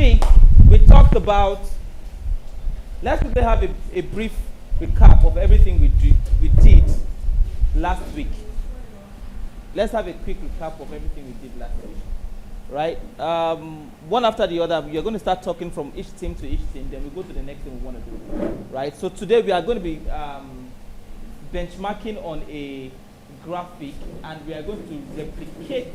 week, we talked about, let's quickly have a brief recap of everything we did last week. Let's have a quick recap of everything we did last week. Right? One after the other, you're going to start talking from each team to each team, then we go to the next thing we want to do. Right? So today we are going to be benchmarking on a graphic, and we are going to replicate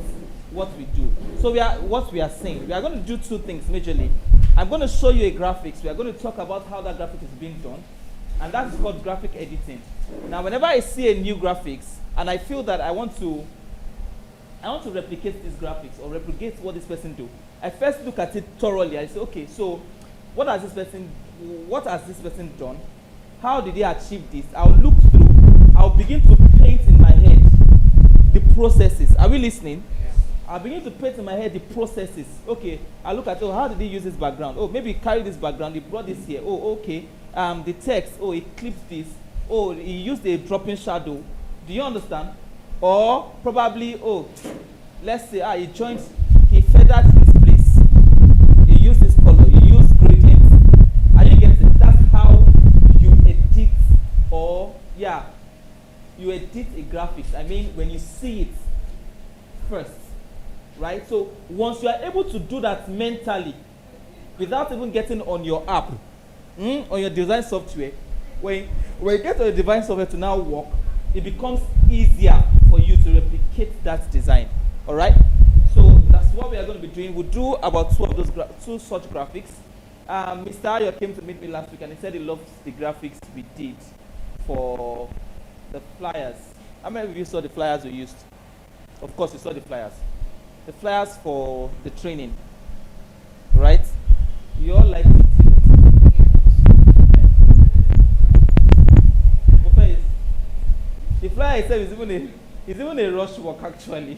what we do. So what we are saying, we are going to do two things majorly. I'm going to show you a graphics. We are going to talk about how that graphic is being done, and that is called graphic editing. Now, whenever I see a new graphics, and I feel that I want to replicate these graphics or replicate what this person do, I first look at it thoroughly. I say, okay, so what has this person done? How did they achieve this? I'll look through. I'll begin to paint in my head the processes. Are we listening? Yes. I'll begin to paint in my head the processes. Okay, I look at, how did he use this background? Oh, maybe he carried this background, he brought this here. Oh, okay. The text, he clipped this. Oh, he used a dropping shadow. Do you understand? Or probably, let's say, he feathered this place. He used this color, he used gradients. Are you getting it? That's how you edit, you edit a graphics. I mean, when you see it first, right? So once you are able to do that mentally, without even getting on your app, on your design software, when you get on your design software to now work, it becomes easier for you to replicate that design. All right? So that's what we are going to be doing. We'll do about two such graphics. Mr. Ayo came to meet me last week, and he said he loves the graphics we did for the flyers. How many of you saw the flyers we used? Of course, you saw the flyers. The flyers for the training. Right? You all like it. The flyer itself is even a rush work actually,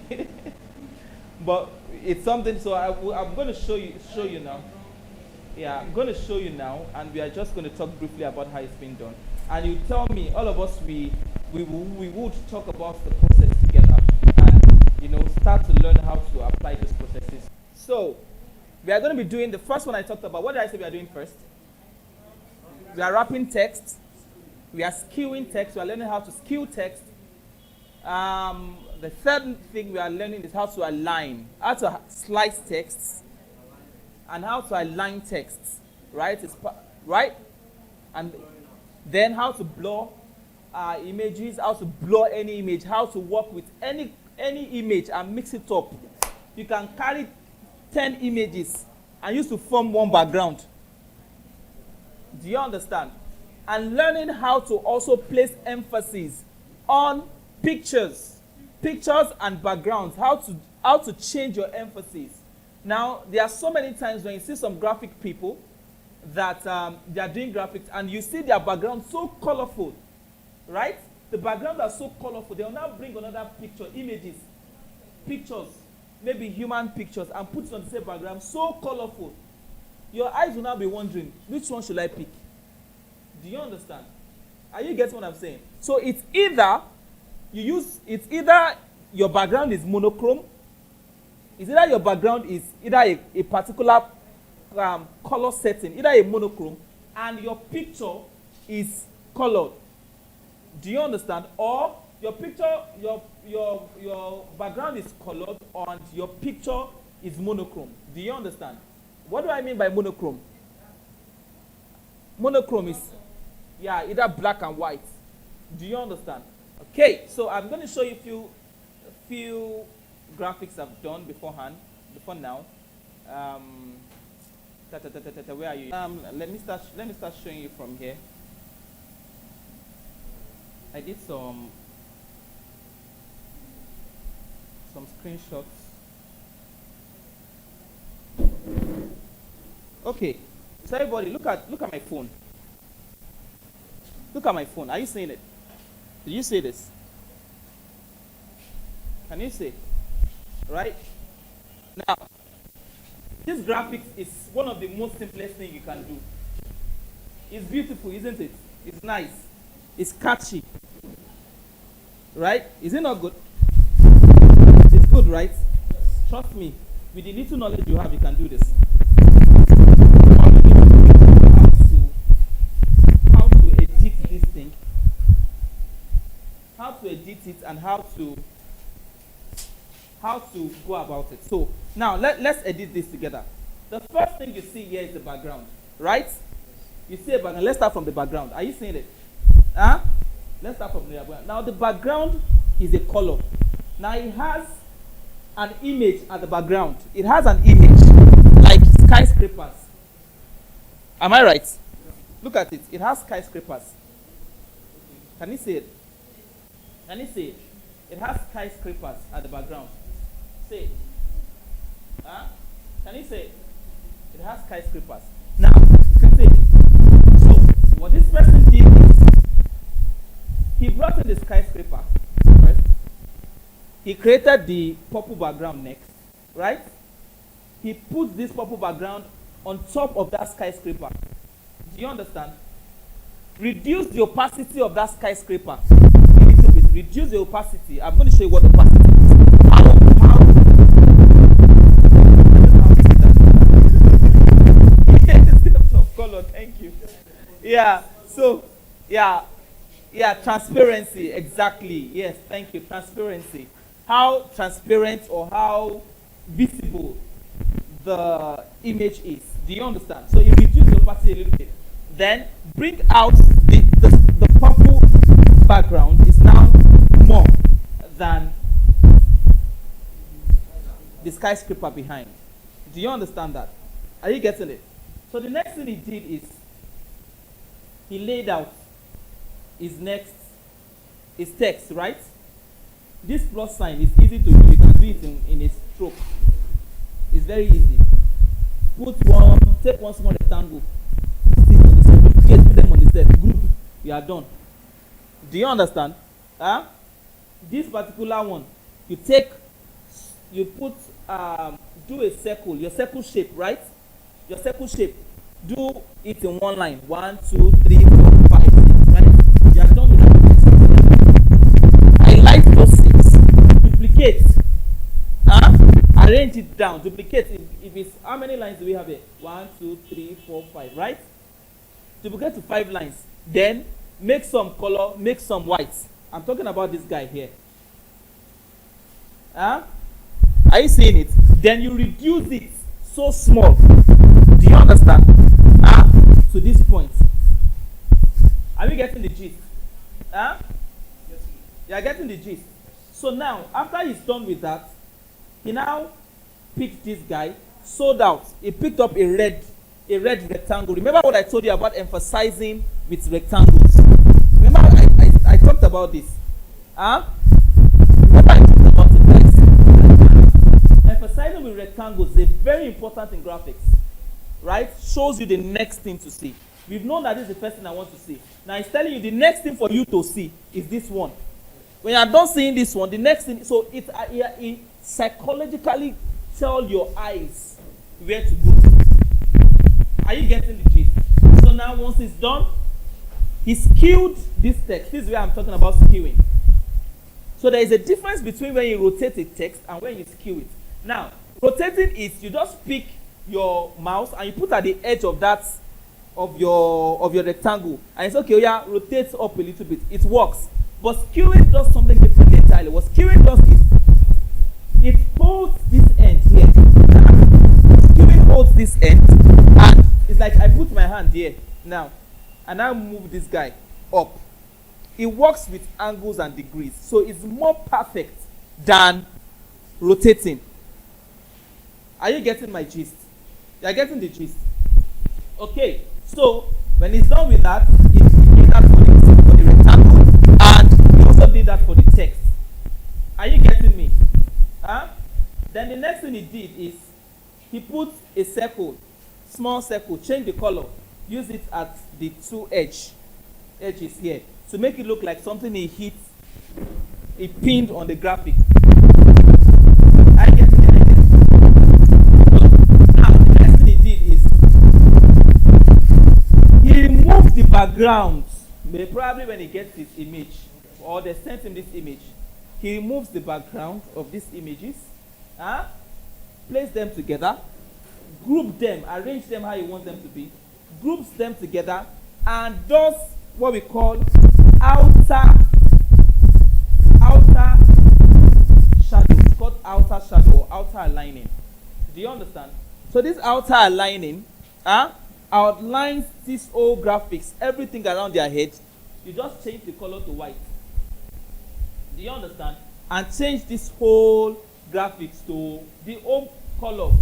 but it's something. So I'm going to show you now. Yeah, I'm going to show you now, and we are just going to talk briefly about how it's been done. And you tell me, all of us, we would talk about the process together, and start to learn how to apply those processes. So we are going to be doing the first one I talked about. What did I say we are doing first? We are wrapping text. We are skewing text. We are learning how to skew text. The third thing we are learning is how to align, how to slice texts, and how to align texts. Right? Right? And then how to blur images, how to blur any image, how to work with any image and mix it up. You can carry 10 images and use to form one background. Do you understand? And learning how to also place emphasis on pictures and backgrounds, how to change your emphasis. Now, there are so many times when you see some graphic people that they are doing graphics, and you see their background so colorful, right? The backgrounds are so colorful. They will now bring another picture, pictures, maybe human pictures, and put it on the same background, so colorful. Your eyes will now be wondering, which one should I pick? Do you understand? Are you getting what I'm saying? So it's either your background is monochrome, it's either your background is either a particular color setting, either a monochrome, and your picture is colored. Do you understand? Or your picture, your background is colored and your picture is monochrome. Do you understand? What do I mean by monochrome? Monochrome is either black and white. Do you understand? Okay, so I'm going to show you a few graphics I've done before now. Where are you? Let me start showing you from here. I did some screenshots. Okay, so everybody, look at my phone. Look at my phone. Are you seeing it? Did you see this? Can you see? Right? Now, this graphics is one of the most simplest things you can do. It's beautiful, isn't it? It's nice. It's catchy. Right? Is it not good? It's good, right? Trust me. With the little knowledge you have, you can do this. edit it and how to go about it. So now let's edit this together. The first thing you see here is the background, right? You see a background. Let's start from the background. Are you seeing it? Huh? Let's start from the background. Now the background is a color. Now it has an image at the background. It has an image like skyscrapers. Am I right? Look at it. It has skyscrapers. Can you see it? Can you see it? It has skyscrapers at the background. See it? Huh? Can you see it? It has skyscrapers. Now, you can see it. So, what this person did is, he brought in the skyscraper first. He created the purple background next, right? He put this purple background on top of that skyscraper. Do you understand? Reduce the opacity of that skyscraper a little bit. Reduce the opacity. I'm going to show you what opacity is. How of color, thank you. Yeah, so, yeah, transparency, exactly. Yes, thank you, transparency. How transparent or how visible the image is. Do you understand? So you reduce the opacity a little bit. Then bring out the purple background is now more than the skyscraper behind. Do you understand that? Are you getting it? So the next thing he did is he laid out his text, right? This plus sign is easy to do. You can do it in a stroke. It's very easy. Take one small rectangle, put it on the set, put them on the set, group, you are done. Do you understand? This particular one, you put, do a circle, your circle shape, right? Your circle shape, do it in one line. 1, 2, 3, 4, 5, 6, right? You are done with that. Highlight those 6, duplicate. Arrange it down, duplicate. If it's, how many lines do we have here? 1, 2, 3, 4, 5, right? Duplicate to 5 lines. Then make some color, make some whites. I'm talking about this guy here. Are you seeing it? Then you reduce it so small. Do you understand? To this point. Are we getting the gist? You are getting the gist. So now, after he's done with that, he now picked this guy, sold out. He picked up a red rectangle. Remember what I told you about emphasizing with rectangles? Remember I talked about this. Remember I talked about it, guys? Emphasizing with rectangles is very important in graphics. Right? Shows you the next thing to see. We've known that this is the first thing I want to see. Now it's telling you the next thing for you to see is this one. When you're done seeing this one, the next thing, so it psychologically tell your eyes where to go. Are you getting the gist? So now once it's done, he skewed this text. This is where I'm talking about skewing. So there is a difference between when you rotate a text and when you skew it. Now, rotating is you just pick your mouse and you put at the edge of that of your rectangle and it's okay, yeah, rotate up a little bit. It works. But skewing does something different entirely. What skewing does is it holds this end here. Skewing holds this end and it's like I put my hand here now and I move this guy up. It works with angles and degrees. So it's more perfect than rotating. Are you getting my gist? You are getting the gist. Okay, so when it's done with that, it did that for the rectangle, and he also did that for the text. Are you getting me? Then the next thing he did is he put a circle, small circle, change the color, use it at the two edges here to make it look like something he pinned on the graphic. Are you getting the idea? Now the next thing he did is he removed the background. Probably when he gets his image, or they sent him this image, he removes the background of these images, place them together, group them, arrange them how you want them to be, groups them together, and does what we call outer called outer shadow or outer aligning. Do you understand? So this outer aligning outlines this whole graphics, everything around their head. You just change the color to white. Do you understand? And change this whole graphics to the whole color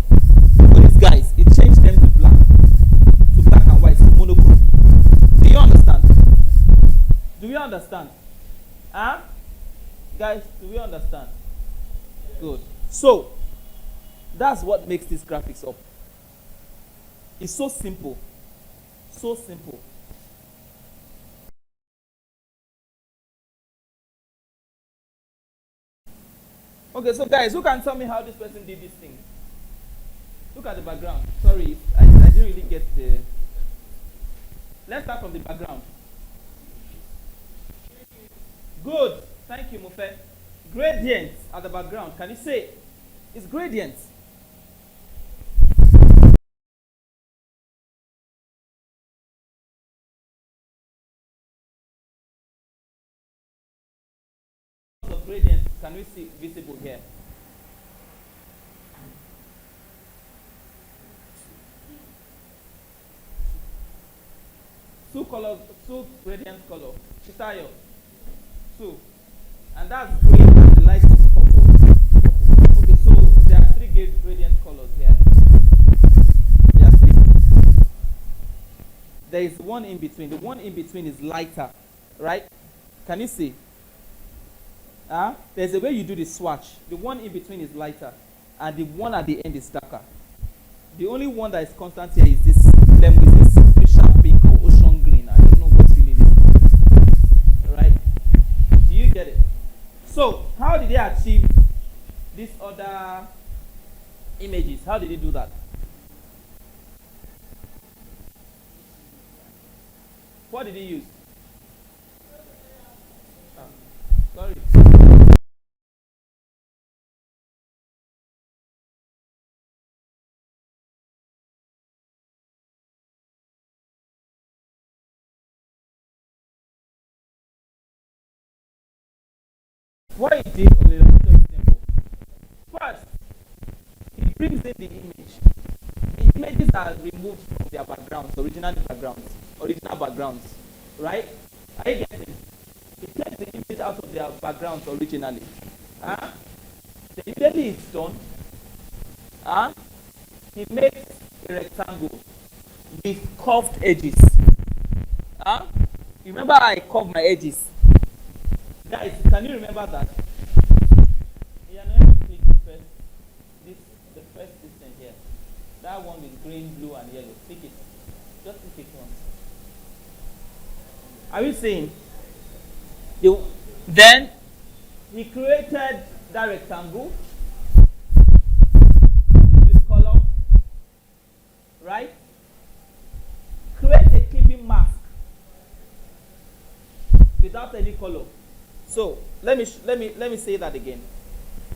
for these guys. It changed them to black and white, to monochrome. Do you understand? Do we understand? Guys, do we understand? Good. So that's what makes these graphics up. It's so simple. So simple. Okay, so guys, who can tell me how this person did this thing? Look at the background. Sorry, I didn't really get the... Let's start from the background. Good. Thank you, Mufe. Gradient at the background. Can you say it's gradient? Of gradient can we see visible here? Two colors, two gradient color. Chitayo. Two. And that's green and the light is purple. Okay, so there are three gradient colors here. There are three. There is one in between. The one in between is lighter, right? Can you see? There's a way you do the swatch. The one in between is lighter, and the one at the end is darker. The only one that is constant here is this lemon, is this fisher pink or ocean green. I don't know what really it is. Right? Do you get it? So, how did they achieve these other images? How did they do that? What did he use? Sorry. What he did on the picture is simple. First, he brings in the image. The images are removed from their backgrounds, original backgrounds, right? Are you getting? He takes the image out of their backgrounds originally. Then immediately it's done. He makes a rectangle with curved edges. Remember I curved my edges. Guys, can you remember that? Yeah, now you click the first distance here. That one with green, blue, and yellow. Click it. Just click it once. Are you seeing? Then he created that rectangle with color, right? Create a clipping mask without any color. So let me say that again.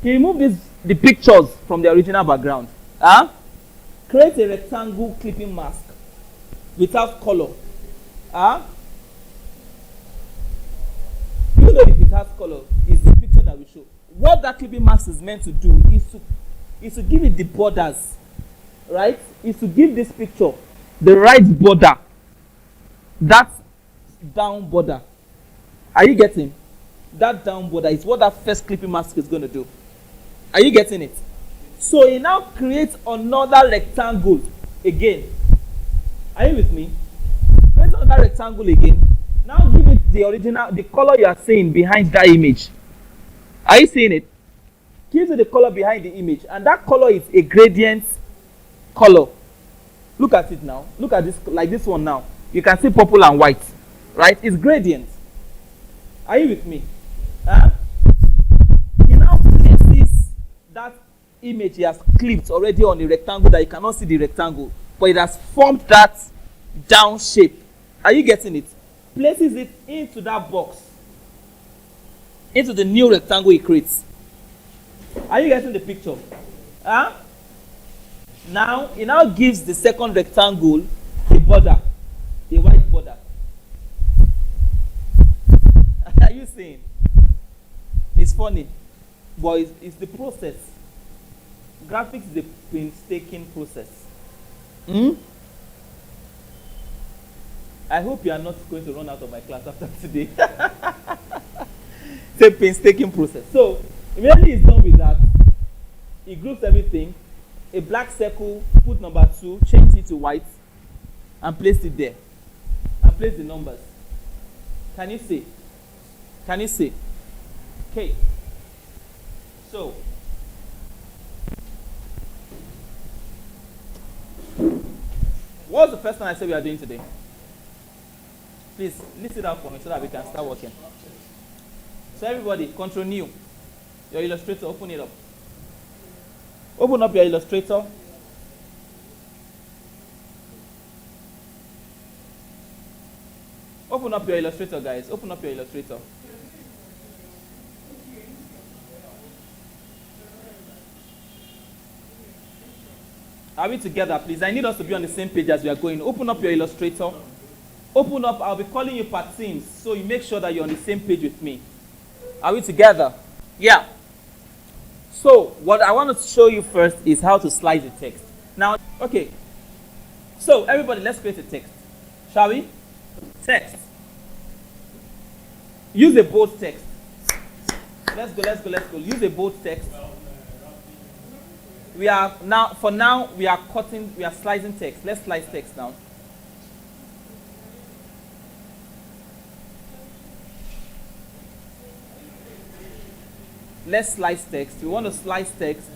He removed the pictures from the original background. Create a rectangle clipping mask without color. Even though if it has color, it's the picture that we show. What that clipping mask is meant to do is to give it the borders, right? Is to give this picture the right border. That down border. Are you getting? That down border is what that first clipping mask is going to do. Are you getting it? So he now creates another rectangle again. Are you with me? Create another rectangle again. Now give it the color you are seeing behind that image. Are you seeing it? Gives it the color behind the image, and that color is a gradient color. Look at it now. Look at this, like this one now. You can see purple and white, right? It's gradient. Are you with me? He now places that image he has clipped already on the rectangle that you cannot see the rectangle, but it has formed that down shape. Are you getting it? Places it into that box, into the new rectangle he creates. Are you getting the picture? Now he now gives the second rectangle a border, a white border. Are you seeing? It's funny. but it's the process. Graphics is a painstaking process. Hmm? I hope you are not going to run out of my class after today. It's a painstaking process. So immediately he's done with that, he groups everything. A black circle, put number 2, change it to white, and place it there. And place the numbers. Can you see? Can you see? Okay. So what was the first thing I said we are doing today? Please list it out for me so that we can start working. So everybody, control new. Your illustrator, open it up. Open up your illustrator. Open up your illustrator, guys. Open up your illustrator. Are we together, please? I need us to be on the same page as we are going. Open up your illustrator. Open up. I'll be calling you per teams, so you make sure that you're on the same page with me. Are we together? Yeah. So what I want to show you first is how to slice the text. Now, okay. So everybody, let's create a text. Shall we? Text. Use a bold text. Let's go. Use a bold text. We are now, for now, we are slicing text. Let's slice text now. Let's slice text. We want to slice text.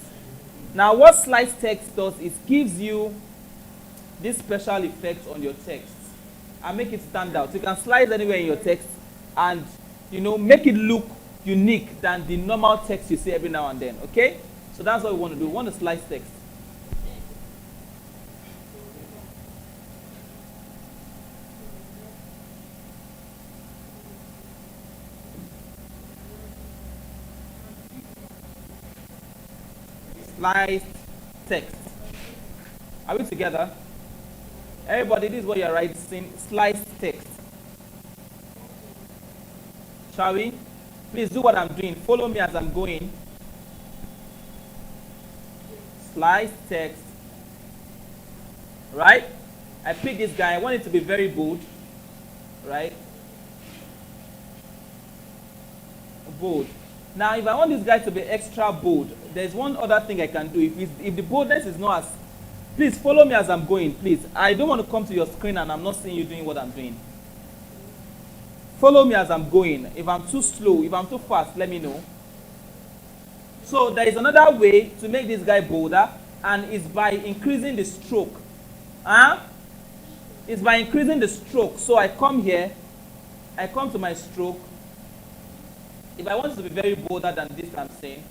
Now, what slice text does is gives you this special effect on your text and make it stand out. You can slice anywhere in your text and, make it look unique than the normal text you see every now and then. Okay? So that's what we want to do. We want to slice text. Slice text. Are we together? Everybody, this is what you're writing. Slice text. Shall we? Please do what I'm doing. Follow me as I'm going. Slice text. Right? I pick this guy. I want it to be very bold. Right? Bold. Now, if I want this guy to be extra bold, there's one other thing I can do. If the boldness is not as... Please follow me as I'm going, please. I don't want to come to your screen and I'm not seeing you doing what I'm doing. Follow me as I'm going. If I'm too slow, if I'm too fast, let me know. So there is another way to make this guy bolder, and it's by increasing the stroke. It's by increasing the stroke. So I come here, I come to my stroke. If I want it to be very bolder than this I'm saying,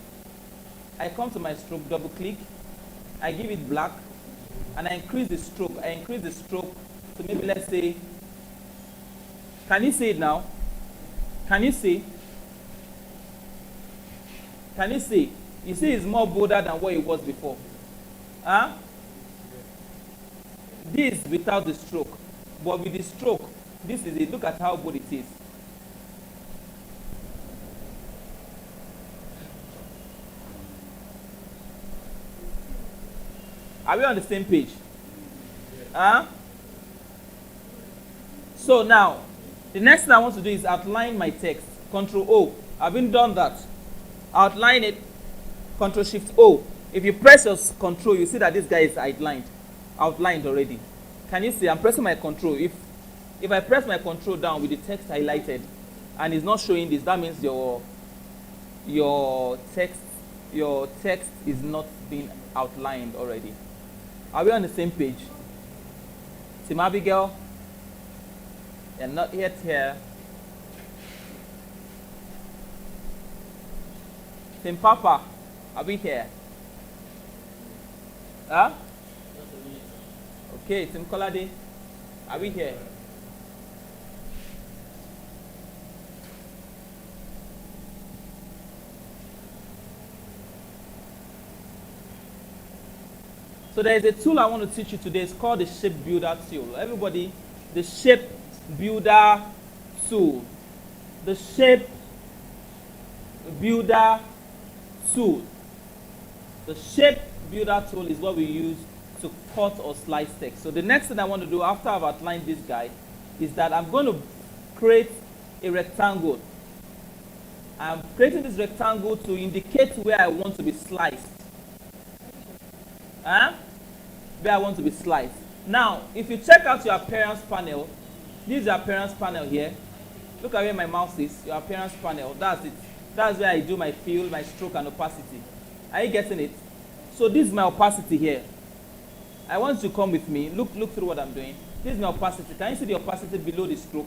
I come to my stroke, double click, I give it black, and I increase the stroke. I increase the stroke to maybe, let's say, can you see it now? Can you see? Can you see? You see it's more bolder than what it was before. This without the stroke. But with the stroke, this is it. Look at how bold it is. Are we on the same page? So now, the next thing I want to do is outline my text. Control O. I've been done that. Outline it. Control Shift O. If you press your control, you see that this guy is outlined already. Can you see? I'm pressing my control. If I press my control down with the text highlighted and it's not showing this, that means your text is not being outlined already. Are we on the same page? Team Abigail, you're not yet here. Team Papa, are we here? Okay, Team Kolade, are we here? So there is a tool I want to teach you today. It's called the Shape Builder tool. Everybody, the Shape Builder tool. The Shape Builder tool. The shape builder tool is what we use to cut or slice text. So the next thing I want to do after I've outlined this guy is that I'm going to create a rectangle. I'm creating this rectangle to indicate where I want to be sliced. Where I want to be sliced. Now, if you check out your appearance panel, this is your appearance panel here. Look at where my mouse is, your appearance panel. That's it. That's where I do my fill, my stroke, and opacity. Are you getting it? So this is my opacity here. I want you to come with me. Look through what I'm doing. This is my opacity. Can you see the opacity below the stroke?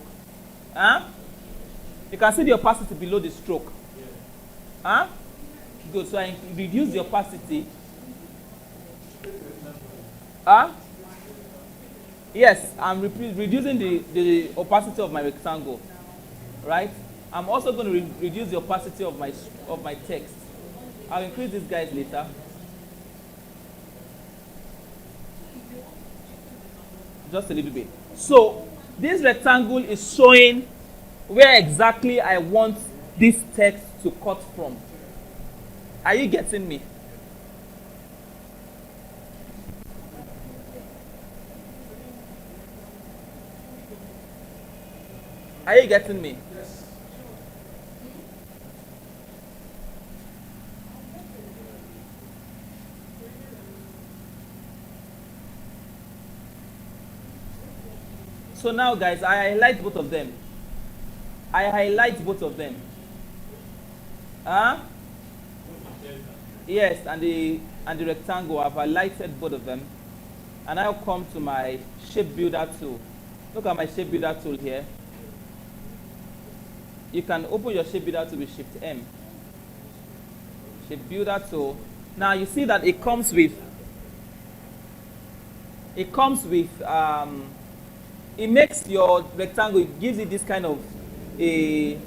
You can see the opacity below the stroke. Good. So I reduce the opacity. Yes, I'm reducing the opacity of my rectangle. Right? I'm also going to reduce the opacity of my text. I'll increase these guys later. Just a little bit. So this rectangle is showing where exactly I want this text to cut from. Are you getting me? Are you getting me? Yes. So now, guys, I highlight both of them. Yes, and the rectangle, I've highlighted both of them. And I'll come to my shape builder tool. Look at my shape builder tool here. You can open your shape builder tool with Shift M. Shape builder tool. Now you see that it comes with it makes your rectangle, it gives it this kind of it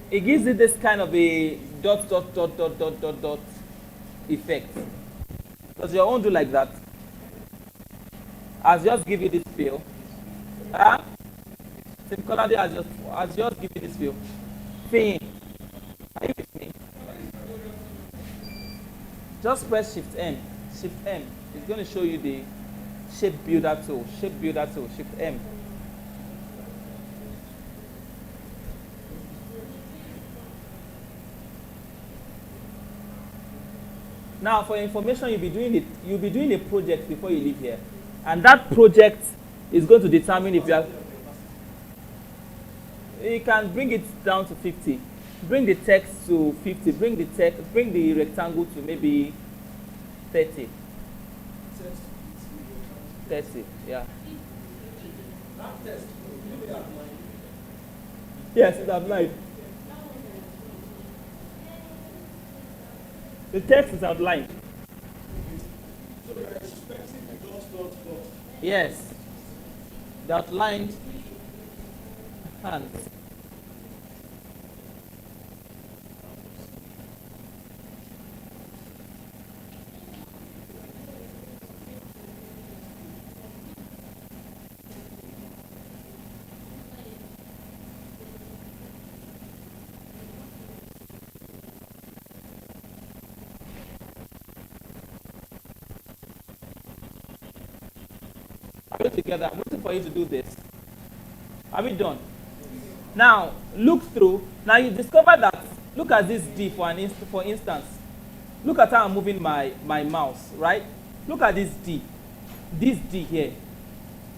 gives it this kind of a dot effect. Does your own do like that? I'll just give you this feel. Similarly, I'll just give you this feel. Are you with me? Just press Shift M. Shift M. It's going to show you the shape builder tool. Shape builder tool. Shift M. Now, for information, you'll be doing a project before you leave here, and that project is going to determine if you are. You can bring it down to 50. Bring the text to 50. Bring the rectangle to maybe 30. 30, yeah. Yes, it's outlined. The text is outlined. Yes. The outlined hands. Together. I'm waiting for you to do this. Are we done? Now, look through. Now, you discover that, look at this D for instance. Look at how I'm moving my mouse, right? Look at this D. This D here.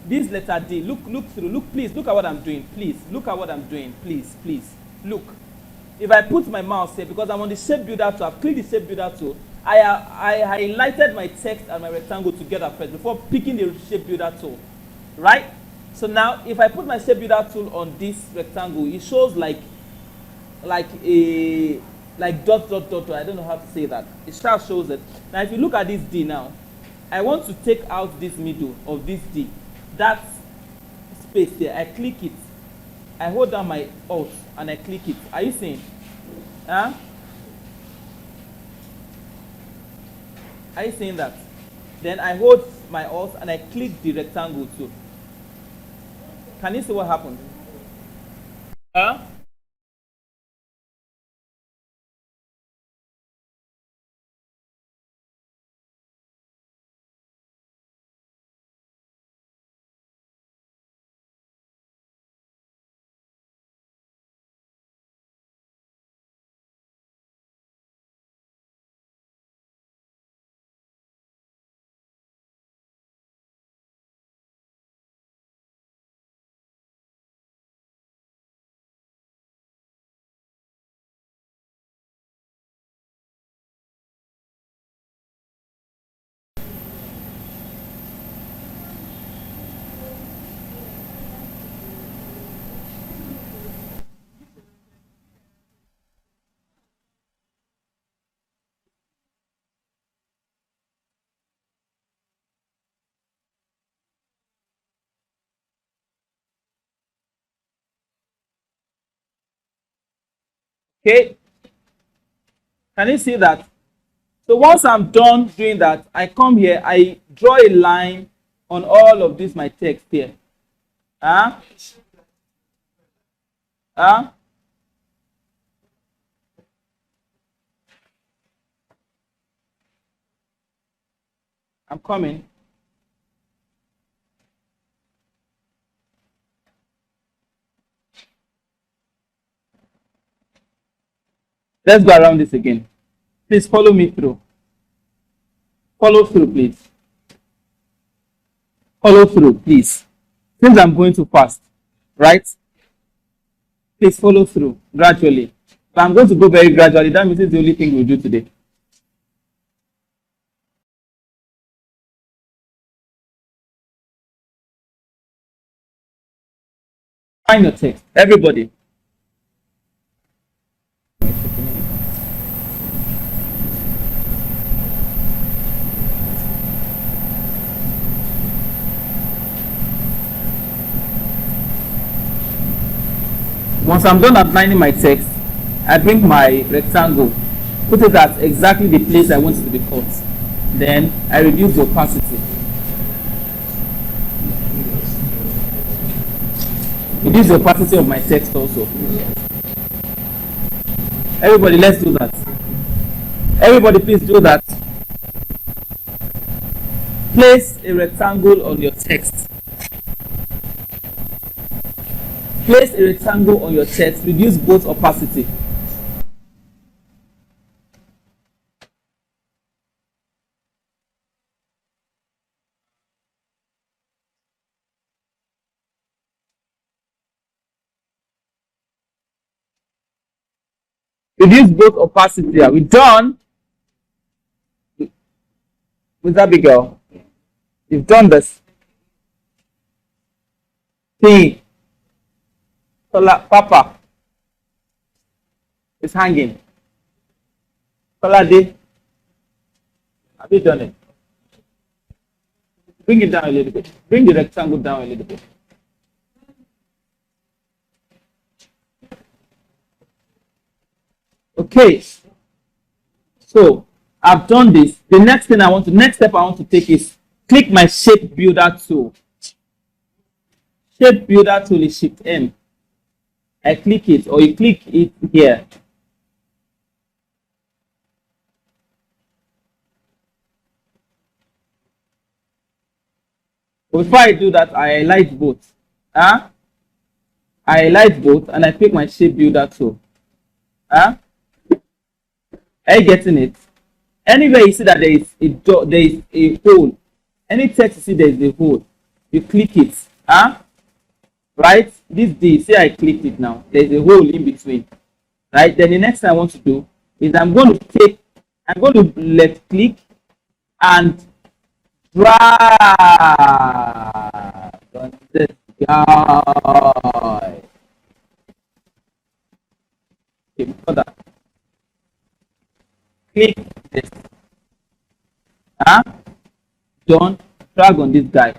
This letter D. Look through. Please, look at what I'm doing. Please, look at what I'm doing. Please. Look. If I put my mouse here, because I'm on the shape builder tool, I've clicked the shape builder tool, I highlighted my text and my rectangle together first before picking the shape builder tool, right? So now, if I put my shape builder tool on this rectangle, it shows like dot. I don't know how to say that. It just shows it. Now, if you look at this D now, I want to take out this middle of this D, that space there. I click it. I hold down my Alt and I click it. Are you seeing? Are you seeing that? Then I hold my Alt and I click the rectangle too. Can you see what happened? Okay, can you see that? So once I'm done doing that, I come here, I draw a line on all of this, my text here. Huh? Huh? I'm coming. Let's go around this again. Please follow me through. Follow through, please. Follow through, please. Since I'm going too fast, right? Please follow through gradually. But I'm going to go very gradually. That means it's the only thing we'll do today. Find your text. Everybody. Once I'm done outlining my text, I bring my rectangle, put it at exactly the place I want it to be cut. Then I reduce the opacity. Reduce the opacity of my text also. Everybody, let's do that. Everybody, please do that. Place a rectangle on your text. Place a rectangle on your text. Reduce both opacity. Reduce both opacity. Are we done with that big girl? You've done this. See, Papa is hanging. Colade, have you done it? Bring it down a little bit. Bring the rectangle down a little bit. Okay. So I've done this. The next thing next step I want to take is click my shape builder tool. Shape builder tool is Shift M. I click it, or you click it here. Before I do that, I highlight both. I highlight both and I pick my shape builder tool. Are you getting it? Anywhere you see that there is a hole, any text you see there is a hole, you click it. Right? This D, see I clicked it now. There's a hole in between. Right? Then the next thing I want to do is I'm going to left click and drag on this guy. Okay, before that, click this. Don't drag on this guy.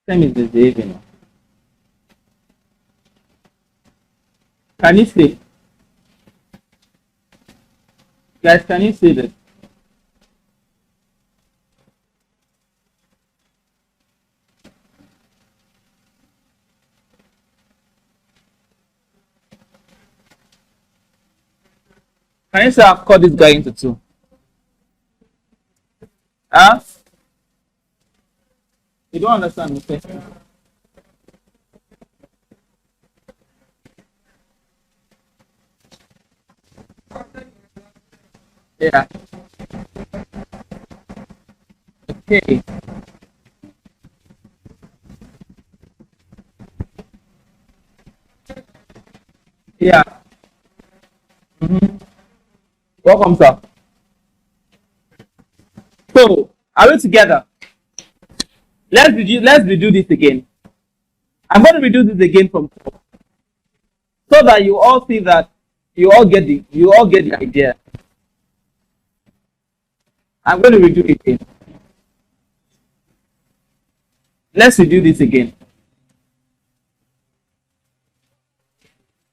Time is misbehaving. Can you see? Guys, can you see this? Can you say I've cut this guy into two? You don't understand me, okay? Yeah. Okay. Yeah. Welcome, sir. So, are we together? Let's redo this again. I'm going to redo this again from top. so that you all see that you all get the idea. I'm going to redo it again. Let's redo this again.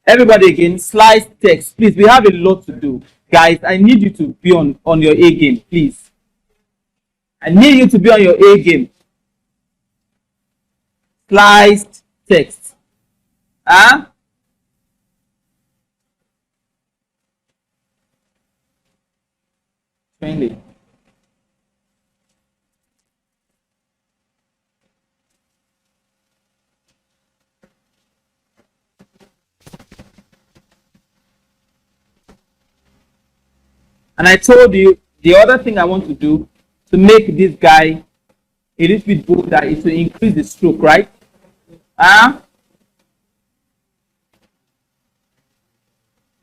Everybody again, slice text. Please, we have a lot to do. Guys, I need you to be on your A game, please. I need you to be on your A game. Sliced text. Huh? Friendly. And I told you the other thing I want to do to make this guy a little bit bolder is to increase the stroke, right?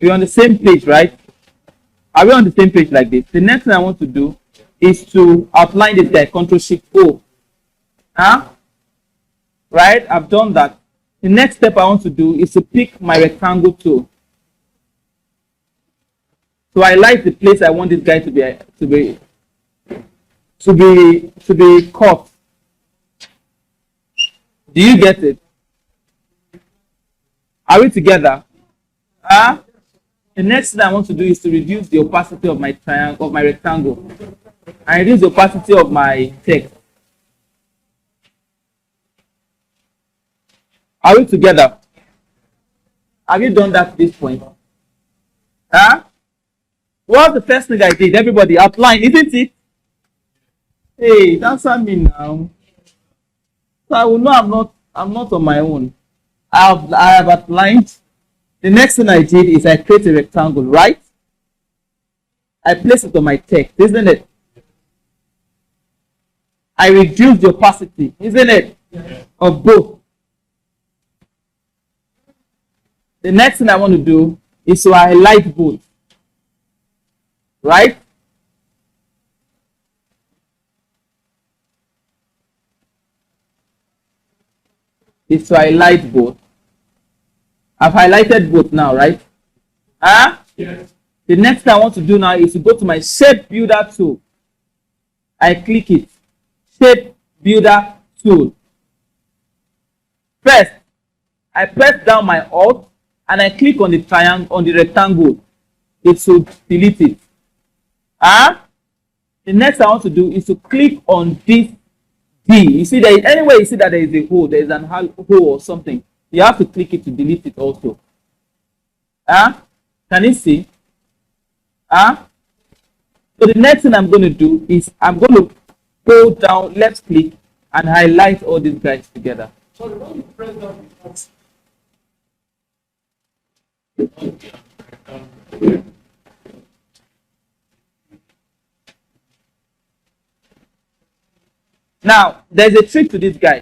We're on the same page, right? Are we on the same page like this? The next thing I want to do is to outline this guy, Ctrl-Shift-O. Right? I've done that. The next step I want to do is to pick my rectangle tool. So I like the place I want this guy to be cut. Do you get it? Are we together? The next thing I want to do is to reduce the opacity of my triangle, of my rectangle, and reduce the opacity of my text. Are we together? Have you done that at this point? What's the first thing I did? Everybody outline, isn't it? Hey, answer me now. So I will know I'm not on my own. I have outlined. The next thing I did is I create a rectangle, right? I place it on my text, isn't it? I reduce the opacity, isn't it? Yeah. Of both. The next thing I want to do is to highlight both. Right? Is to highlight both. I've highlighted both now, right? Yes. The next thing I want to do now is to go to my shape builder tool. I click it. Shape builder tool. First, I press down my Alt and I click on the triangle, on the rectangle. It should delete it. The next I want to do is to click on this D. You see, there is anywhere you see that there is a hole, there is an hole or something. You have to click it to delete it also. Can you see? So the next thing I'm going to do is I'm going to go down, left click, and highlight all these guys together. Sorry, when you press down. Now, there's a trick to this guy.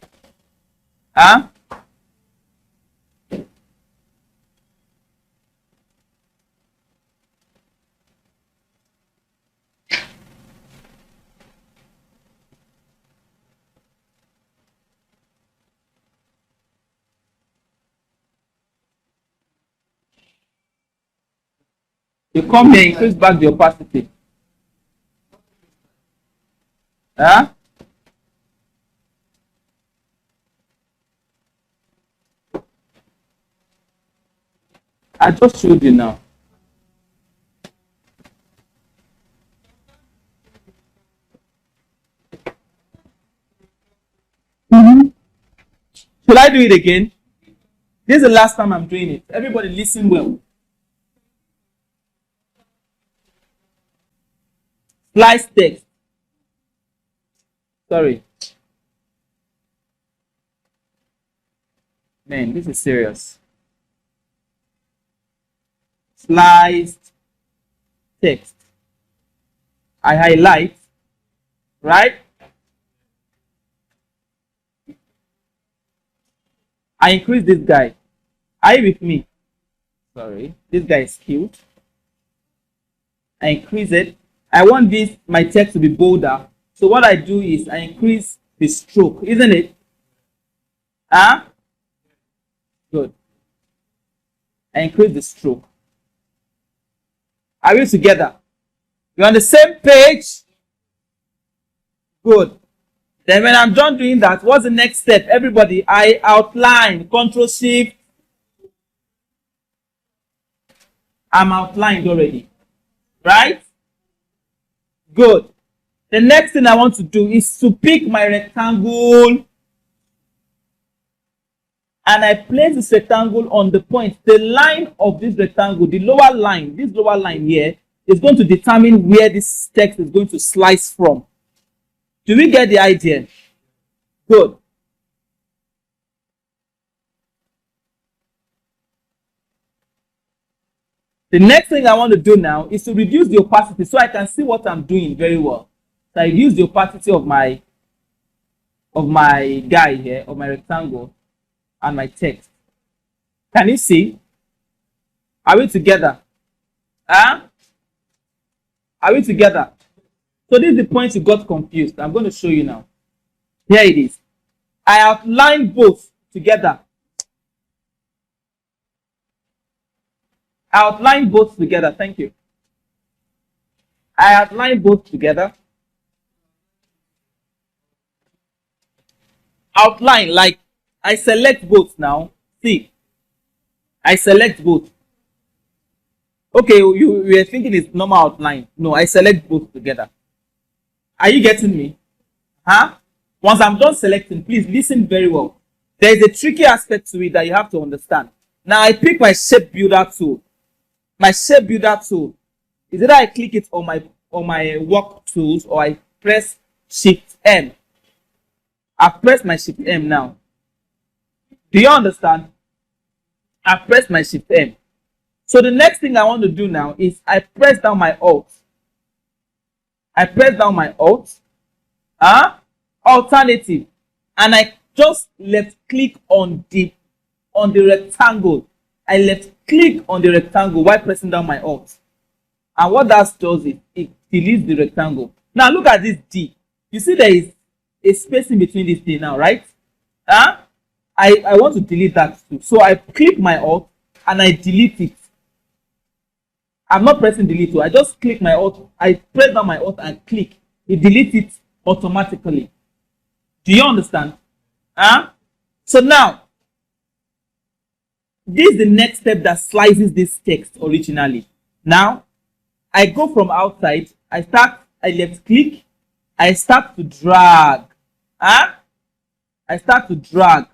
You come here, increase back the opacity. I just showed you now. Should I do it again? This is the last time I'm doing it. Everybody listen well. Slice text. Sorry. Man, this is serious. Sliced text. I highlight, right? I increase this guy. Are you with me? Sorry, this guy is skewed. I increase it. I want this, my text to be bolder. So what I do is I increase the stroke, isn't it? Good. I increase the stroke. Are we together? You're on the same page? Good. Then when I'm done doing that, what's the next step? Everybody, I outline, Control Shift. I'm outlined already. Right? Good. The next thing I want to do is to pick my rectangle, and I place this rectangle on the point. The line of this rectangle, the lower line, this lower line here, is going to determine where this text is going to slice from. Do we get the idea? Good. The next thing I want to do now is to reduce the opacity so I can see what I'm doing very well. So I reduce the opacity of my guy here, of my rectangle, and my text. Can you see? Are we together? Huh? Are we together? So this is the point you got confused. I'm going to show you now. Here it is. I outlined both together. I outlined both together. Thank you. I outlined both together. Outline, like I select both now. See, I select both. Okay, you were thinking it's normal outline. No, I select both together. Are you getting me? Huh? Once I'm done selecting, please listen very well. There is a tricky aspect to it that you have to understand. Now I pick my shape builder tool. My shape builder tool is either I click it on my work tools, or I press Shift M. I press my Shift M now. Do you understand? I press my Shift M. So the next thing I want to do now is I press down my Alt. I press down my Alt. Alternative. And I just left click on the rectangle. I left click on the rectangle while pressing down my Alt. And what that does is it deletes the rectangle. Now look at this D. You see there is a space in between this D now, right? I want to delete that too. So I click my Alt and I delete it. I'm not pressing delete too. I just click my Alt. I press down my Alt and click. It deletes it automatically. Do you understand? So now, this is the next step that slices this text originally. Now, I go from outside. I left click. I start to drag. I start to drag.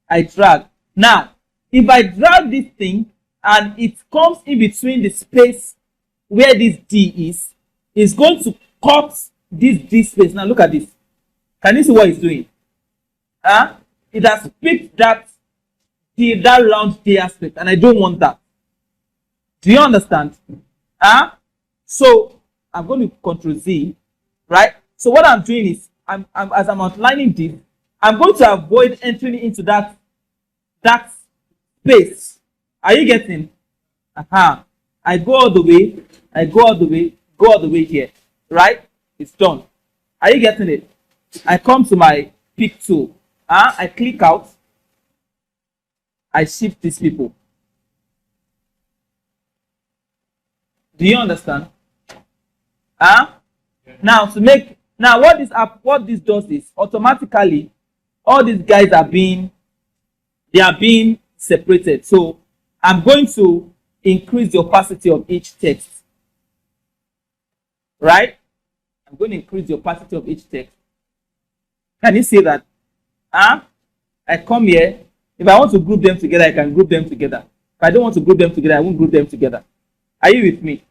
I drag. Now, if I drag this thing and it comes in between the space where this D is, it's going to cut this D space. Now look at this. Can you see what it's doing? It has picked that round D aspect, and I don't want that. Do you understand? So I'm going to Control Z, right? So what I'm doing is, as I'm outlining this, I'm going to avoid entering into that space. Are you getting? I go all the way. I go all the way. Go all the way here. Right? It's done. Are you getting it? I come to my pick tool. I click out. I shift these people. Do you understand? Now what this does is automatically all these guys are being separated. So I'm going to increase the opacity of each text. Right? I'm going to increase the opacity of each text. Can you see that? I come here. If I want to group them together, I can group them together. If I don't want to group them together, I won't group them together. Are you with me?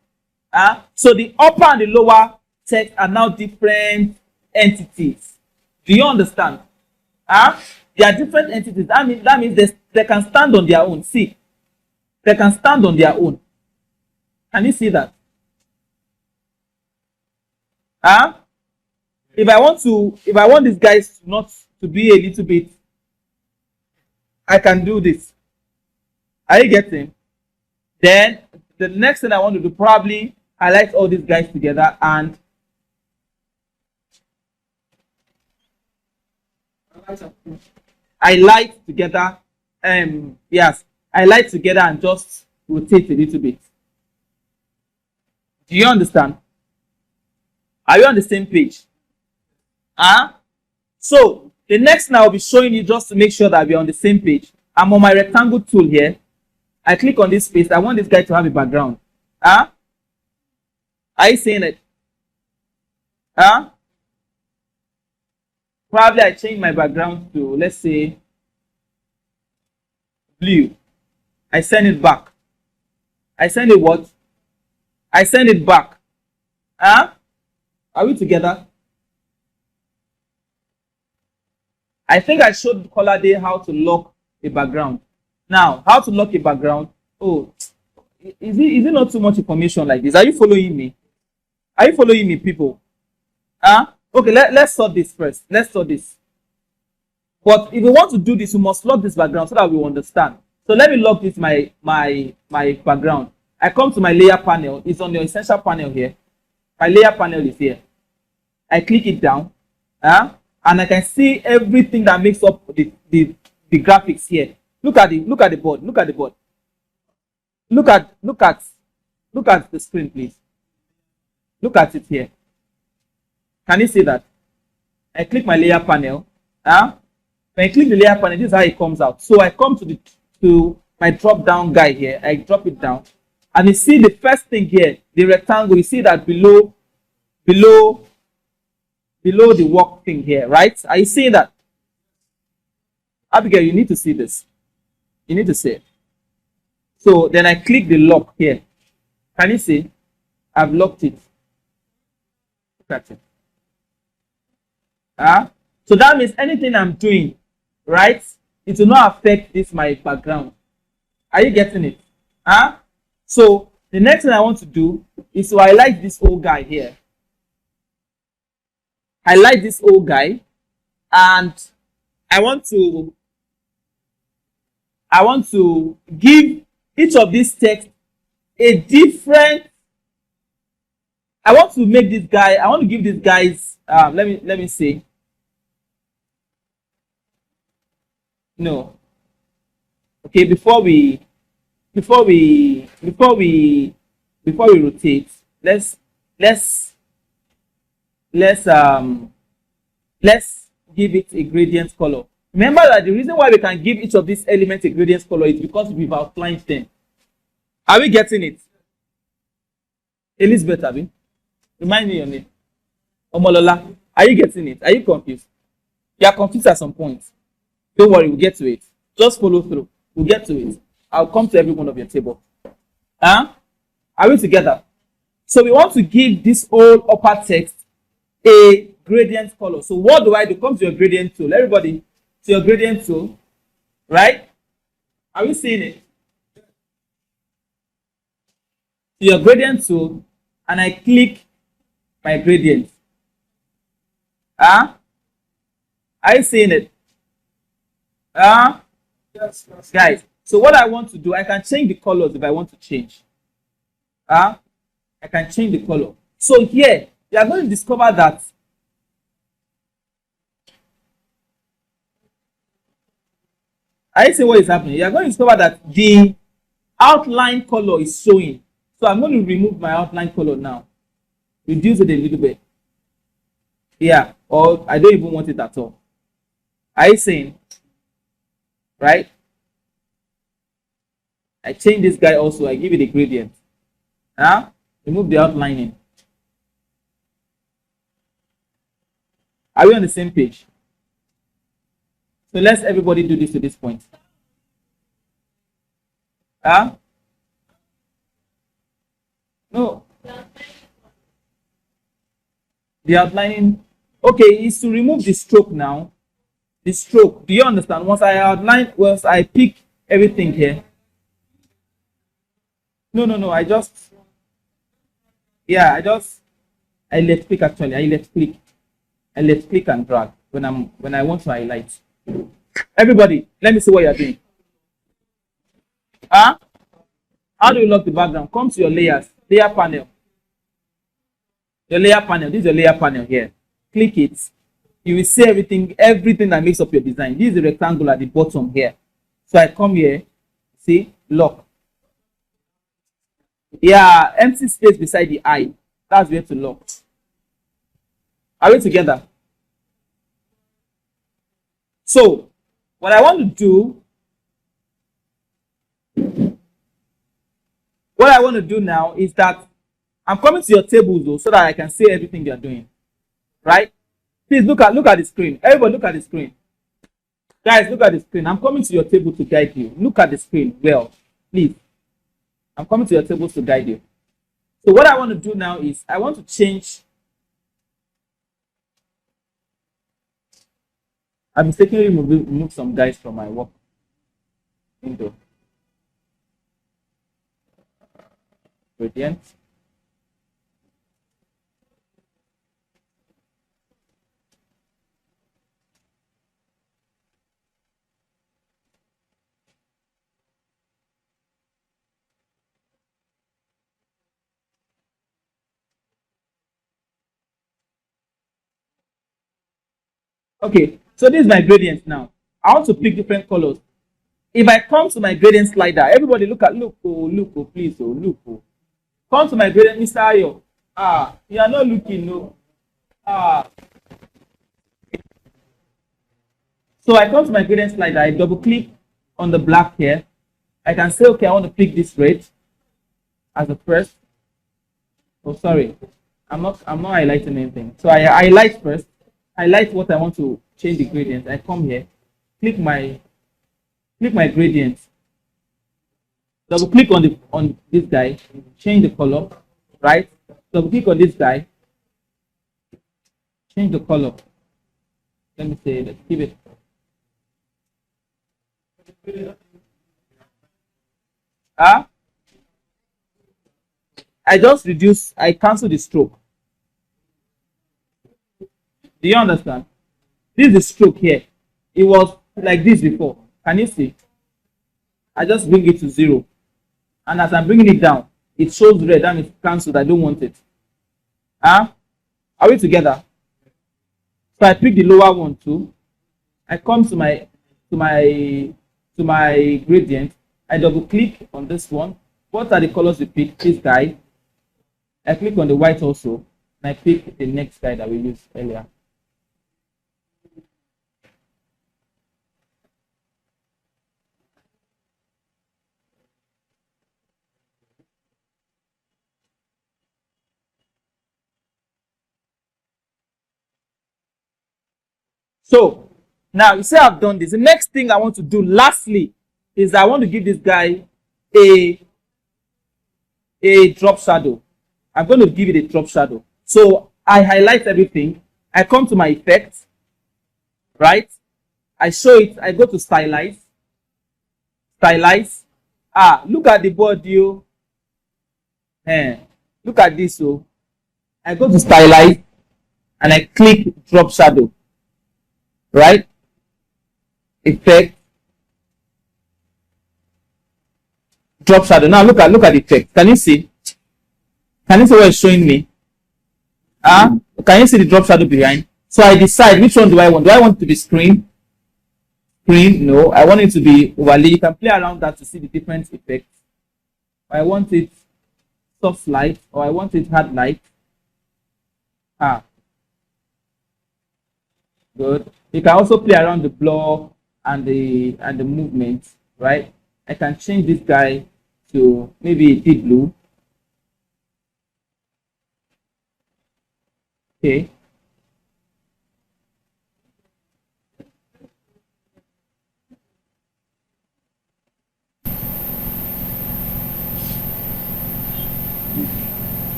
So the upper and the lower text are now different entities. Do you understand? They are different entities. That means they can stand on their own. See, they can stand on their own. Can you see that? If I want these guys not to be a little bit, I can do this. Are you getting? Then the next thing I want to do, probably highlight all these guys together and highlight together. Yes, highlight together and just rotate a little bit. Do you understand? Are you on the same page? So the next thing I'll be showing you, just to make sure that we're on the same page. I'm on my rectangle tool here. I click on this space. I want this guy to have a background. Are you seeing it? Probably I change my background to, let's say, blue. I send it back. I send it what? I send it back. Are we together? I think I showed Color Day how to lock a background. Now, how to lock a background? Oh, is it not too much information like this? Are you following me? Are you following me, people? Okay, let's sort this first. Let's sort this. But if we want to do this, we must lock this background so that we understand. So let me lock this my background. I come to my layer panel. It's on your essential panel here. My layer panel is here. I click it down. And I can see everything that makes up the graphics here. Look at the board. Look at the board. Look at the screen, please. Look at it here. Can you see that? I click my layer panel. When I click the layer panel, this is how it comes out. So I come to my drop down guy here. I drop it down, and you see the first thing here, the rectangle. You see that below the work thing here, right? Are you seeing that? Abigail, you need to see this. You need to see it. So then I click the lock here. Can you see? I've locked it. Look at it. So that means anything I'm doing, right, it will not affect this my background. Are you getting it? So the next thing I want to do is to highlight this old guy here. Highlight this old guy, and I want to give each of these text a different. I want to give these guys. Let me say. No. Okay, before we rotate, let's give it a gradient color. Remember that the reason why we can give each of these elements a gradient color is because we've outlined them. Are we getting it? Elizabeth, Abi, remind me your name. Omolola, are you getting it? Are you confused? You are confused at some point. Don't worry, we'll get to it. Just follow through. We'll get to it. I'll come to every one of your table. Are we together? So we want to give this whole upper text a gradient color. So what do I do? Come to your gradient tool. Everybody, to your gradient tool. Right? Are we seeing it? To your gradient tool, and I click my gradient. Are you seeing it? Yes, guys. So what I want to do, I can change the colors if I want to change. I can change the color. So here, you are going to discover that I see what is happening. You are going to discover that the outline color is showing. So I'm going to remove my outline color now. Reduce it a little bit. Yeah, or I don't even want it at all. Are you seeing? Right? I change this guy also. I give it a gradient. Remove the outlining. Are we on the same page? So let's everybody do this to this point. No. The outlining. Okay, is to remove the stroke now. The stroke. Do you understand? Once I pick everything here. No. I left click actually. I left click and drag when I want to highlight. Everybody, let me see what you're doing. How do you lock the background? Come to your layers, layer panel. Your layer panel. This is your layer panel here. Click it. You will see everything that makes up your design. This is the rectangle at the bottom here. So I come here, See, lock. Yeah, empty space beside the I. That's where to lock. Are we together? So, what I want to do, now is that I'm coming to your tables though, so that I can see everything you're doing. Right? Please look at the screen. Everybody look at the screen. Guys, look at the screen. I'm coming to your table to guide you. Look at the screen well. Please. I'm coming to your tables to guide you. So what I want to do now is I want to change. I mistakenly remove some guys from my work window. Gradient. Okay, so this is my gradient now. I want to pick different colors. If I come to my gradient slider, everybody look, please, look. Come to my gradient, Mr. Ayo. You are not looking, no. So I come to my gradient slider, I double click on the black here. I can say, okay, I want to pick this red as a first. Oh, sorry, I'm not highlighting anything. So I highlight first. Highlight what I want to change the gradient. I come here, click my gradient. Double click on this guy, change the color, right? Double click on this guy, change the color. Let me say, let's give it. I cancel the stroke. Do you understand? This is the stroke here. It was like this before. Can you see? I just bring it to 0. And as I'm bringing it down, it shows red and it's cancelled. I don't want it. Are we together? So I pick the lower one too. I come to my gradient. I double click on this one. What are the colors we pick? This guy. I click on the white also. And I pick the next guy that we used earlier. So now you see I've done this. The next thing I want to do lastly is I want to give this guy a drop shadow. I'm going to give it a drop shadow. So I highlight everything. I come to my effects, right? I show it. I go to stylize. Look at the body. Look at this. So I go to stylize and I click drop shadow. Right? Effect. Drop shadow. Now look at the effect. Can you see? Can you see what it's showing me? Can you see the drop shadow behind? So I decide which one do I want. Do I want it to be screen? No, I want it to be overlay. You can play around that to see the different effects. I want it soft light or I want it hard light. Good. You can also play around the blur and the movement, right? I can change this guy to maybe a deep blue. Okay.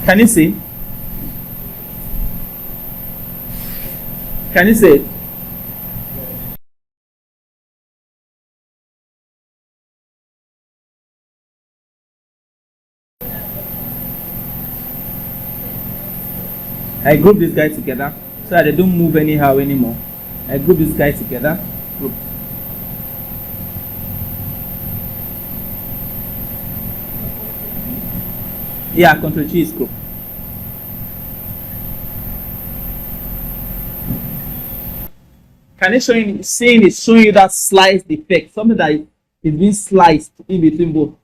Can you see? Can you see it? I group this guy together so that they don't move anyhow anymore. I group this guy together. Group. Yeah, Control G is group. Can it show you, seeing is showing you that sliced effect, something that is being sliced in between both.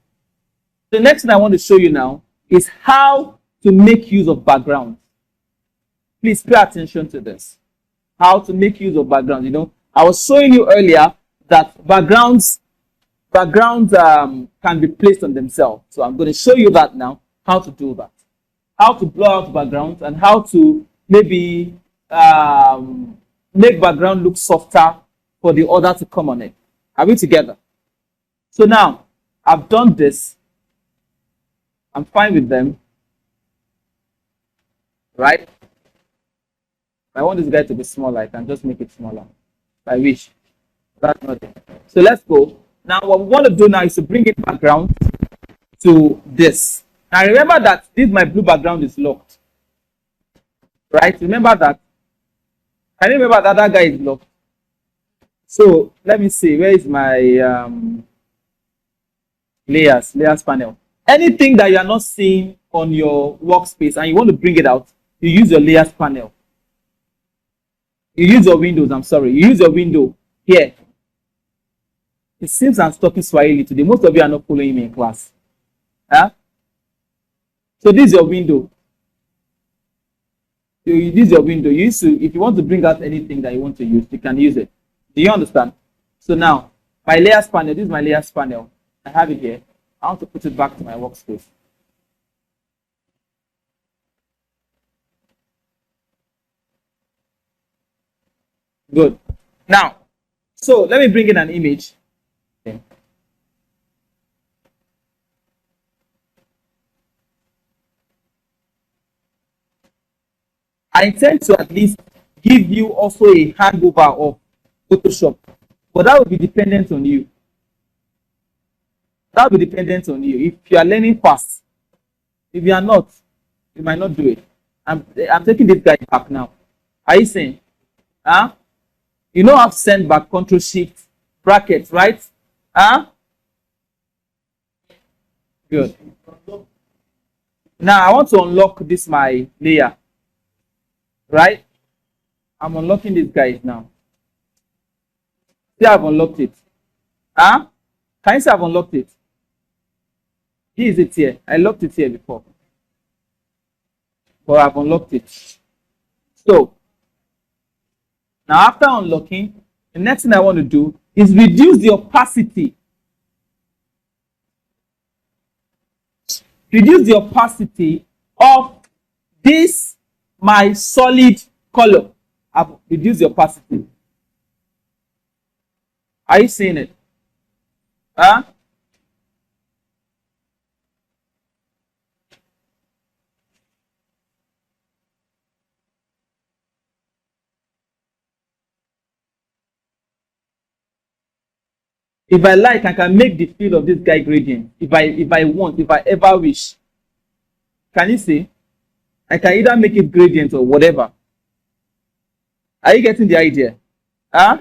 The next thing I want to show you now is how to make use of background. Please pay attention to this. How to make use of background. You know, I was showing you earlier that backgrounds can be placed on themselves. So I'm going to show you that now, how to do that. How to blow out backgrounds and how to maybe make background look softer for the other to come on it. Are we together? So now, I've done this. I'm fine with them. Right? If I want this guy to be smaller, I can just make it smaller. If I wish. That's not it. So let's go. Now, what we want to do now is to bring in background to this. Now, remember that this my blue background is locked. Right? Remember that. Can you remember that guy is locked? So let me see. Where is my layers panel? Anything that you are not seeing on your workspace and you want to bring it out, you use your layers panel. You use your windows. I'm sorry. You use your window here. It seems I'm talking Swahili today. Most of you are not following me in class. Huh? So this is your window. This is your window. You used to, if you want to bring out anything that you want to use, you can use it. Do you understand? So now, my layers panel, this is my layers panel. I have it here. I want to put it back to my workspace. Good. Now, so let me bring in an image. Okay. I intend to at least give you also a handover of Photoshop, but that will be dependent on you. That will be dependent on you. If you are learning fast, if you are not, you might not do it. I'm taking this guy back now. Are you saying? Huh? You know how to send back Control Shift brackets, right? Huh? Good. Now I want to unlock this my layer. Right? I'm unlocking these guys now. See, I've unlocked it. Huh? Can you see I've unlocked it? Here is it here. I locked it here before. But I've unlocked it. So, now after unlocking, the next thing I want to do is reduce the opacity. Reduce the opacity of this, my solid color. I've reduced the opacity. Are you seeing it? Huh? If I like, I can make the fill of this guy gradient. If I want, if I ever wish. Can you see? I can either make it gradient or whatever. Are you getting the idea? Huh?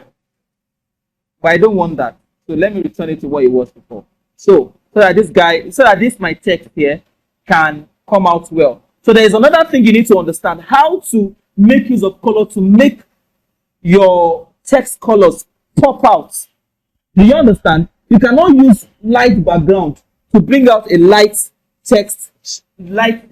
But I don't want that. So let me return it to what it was before. So that this guy, so that this my text here can come out well. So there is another thing you need to understand: how to make use of color to make your text colors pop out. Do you understand? You cannot use light background to bring out a light text, a light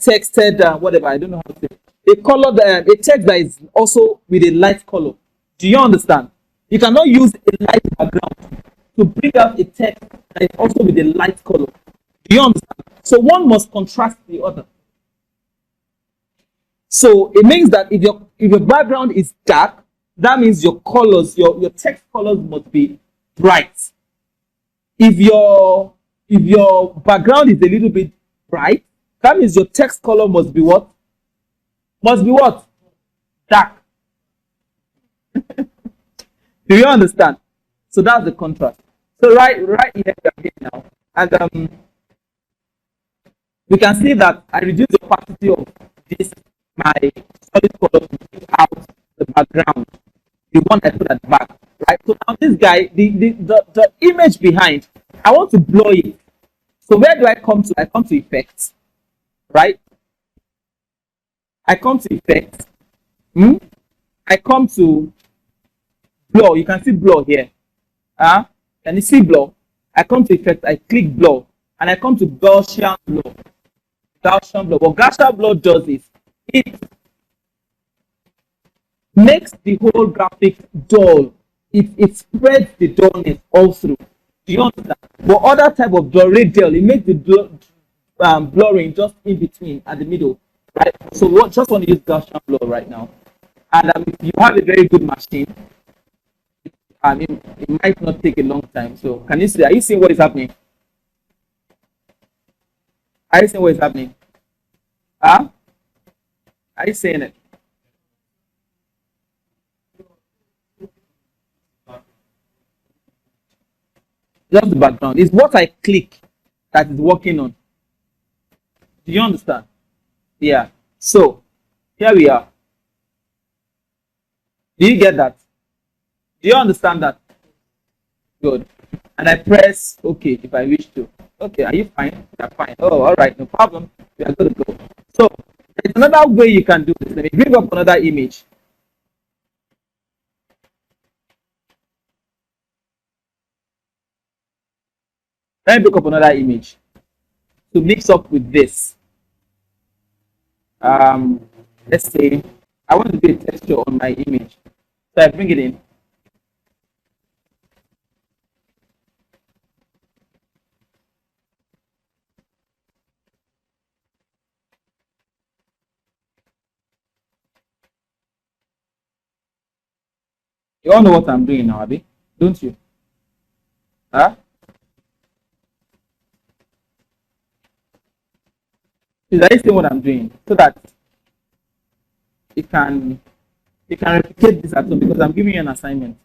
texted whatever, I don't know how to say it. A color, a text that is also with a light color. Do you understand? You cannot use a light background to bring out a text that is also with a light color. Do you understand? So one must contrast the other. So it means that if your background is dark, that means your colors, your text colors must be bright. If your background is a little bit bright, that means your text color must be what? Must be what? Dark. Do you understand? So that's the contrast. So right here we are here now, and we can see that I reduce the opacity of this my solid color to bring out the background, the one I put at the back. Right. So now this guy, the image behind, I want to blur it. So where do I come to? I come to effects, right? I come to effects, Hmm? I come to blur. You can see blur here. Can you see blur? I come to effect, I click blur, and I come to Gaussian blur. Gaussian blur. What Gaussian blur does is it makes the whole graphic dull. It spreads the dullness all through. Do you understand? But other type of blur, radial, it makes the blurring just in between at the middle, right? So what just want to use Gaussian blur right now. And if you have a very good machine, it might not take a long time. So can you see? Are you seeing what is happening? Are you seeing what is happening? Huh? Are you seeing it? Just the background. It's what I click that is working on. Do you understand? Yeah. So here we are. Do you get that? Do you understand that? Good. And I press OK if I wish to. Okay, are you fine? You're fine. Oh, all right, no problem. We are good to go. So there's another way you can do this. Let me bring up another image. Let me bring up another image to mix up with this. Um, let's say I want to do a texture on my image. So I bring it in. You all know what I'm doing now, Abby? Don't you? Huh? Is that seeing what I'm doing? So that you can replicate this at home because I'm giving you an assignment.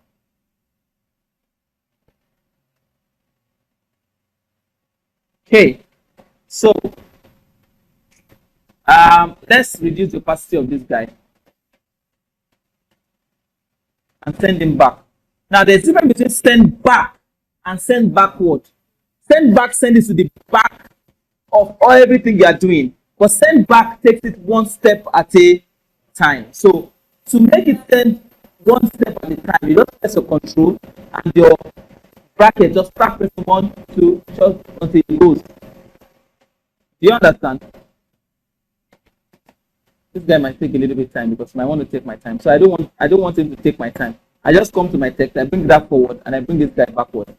Okay. So let's reduce the opacity of this guy and send him back. Now there's a difference between send back and send backward. Send back, send it to the back of all everything you are doing. But send back takes it one step at a time. So to make it send one step at a time, you just press your control and your bracket just start pressing 1, 2, just until it goes. Do you understand? This guy might take a little bit of time because I want to take my time. So I don't want him to take my time. I just come to my text, I bring that forward, and I bring this guy backward.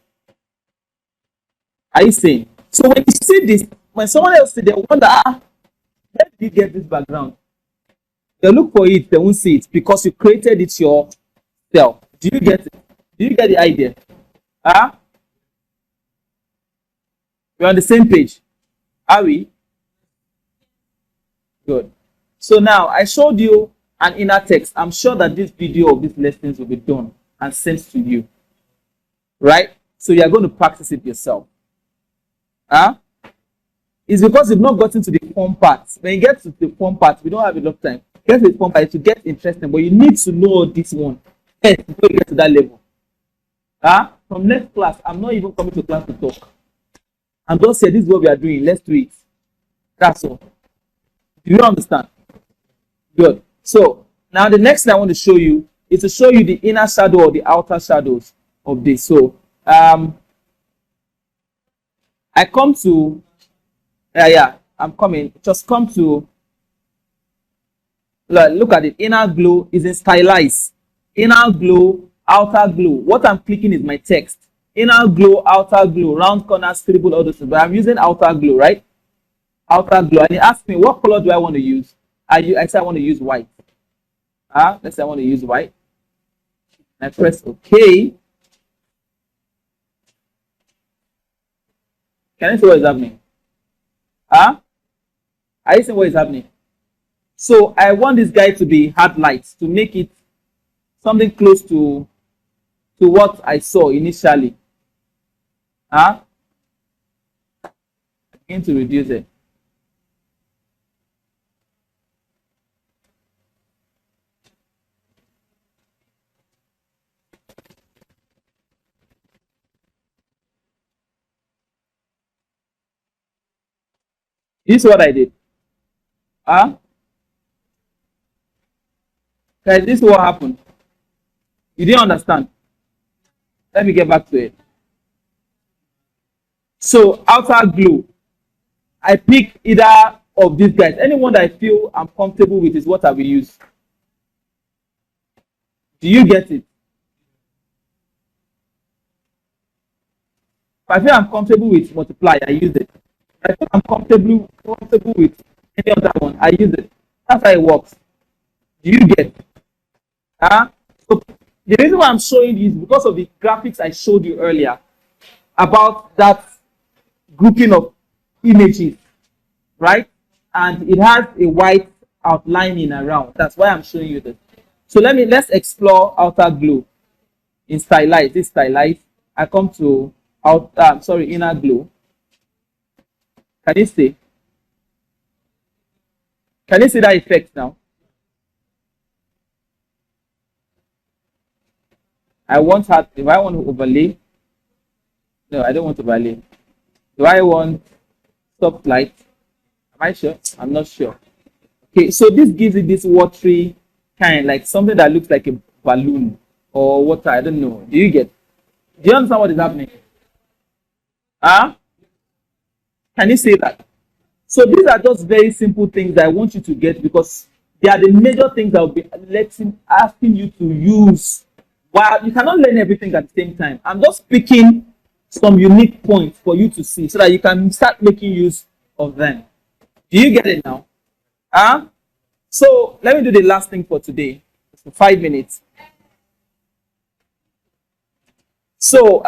Are you saying? So when you see this, when someone else see, they wonder, where did you get this background? They look for it, they won't see it because you created it yourself. Do you get it? Do you get the idea? Huh? We're on the same page. Are we? Good. So now I showed you an inner text. I'm sure that this video of these lessons will be done and sent to you. Right? So you are going to practice it yourself. Huh? It's because you've not gotten to the fun part. When you get to the fun part, we don't have enough time. Get to the fun part to get interesting, but you need to know this one first before you get to that level. Huh? From next class, I'm not even coming to class to talk. I'm just saying this is what we are doing. Let's do it. That's all. Do you understand? Good. So now the next thing I want to show you is to show you the inner shadow or the outer shadows of this. So I come to I'm coming. Just come to look at it. Inner glow is in stylize. Inner glow, outer glow. What I'm clicking is my text. Inner glow, outer glow, round corner, scribble, all those things. But I'm using outer glow, right? Outer glow. And he asked me what color do I want to use. I said I want to use white. Let's say I want to use white. I press OK. Can you see what is happening? Are you seeing what is happening? So I want this guy to be hard light to make it something close to what I saw initially. I'm going to reduce it. This is what I did. Guys, this is what happened. You didn't understand. Let me get back to it. So outer glow, I pick either of these guys. Anyone that I feel I'm comfortable with is what I will use. Do you get it? If I feel I'm comfortable with multiply, I use it. If I feel I'm comfortable with any other one, I use it. That's how it works. Do you get? So the reason why I'm showing you is because of the graphics I showed you earlier about that grouping of images, right? And it has a white outlining around. That's why I'm showing you this. So let's explore outer glow in stylize. This stylize. I come to inner glow. Can you see? Can you see that effect now? If I want to overlay. No, I don't want to overlay. Do I want soft light? Am I sure? I'm not sure. Okay, so this gives it this watery kind, like something that looks like a balloon or water. I don't know. Do you get? Do you understand what is happening? Can you say that? So these are just very simple things that I want you to get because they are the major things that will be asking you to use. While you cannot learn everything at the same time. I'm just picking some unique points for you to see so that you can start making use of them. Do you get it now? So let me do the last thing for today. For 5 minutes. So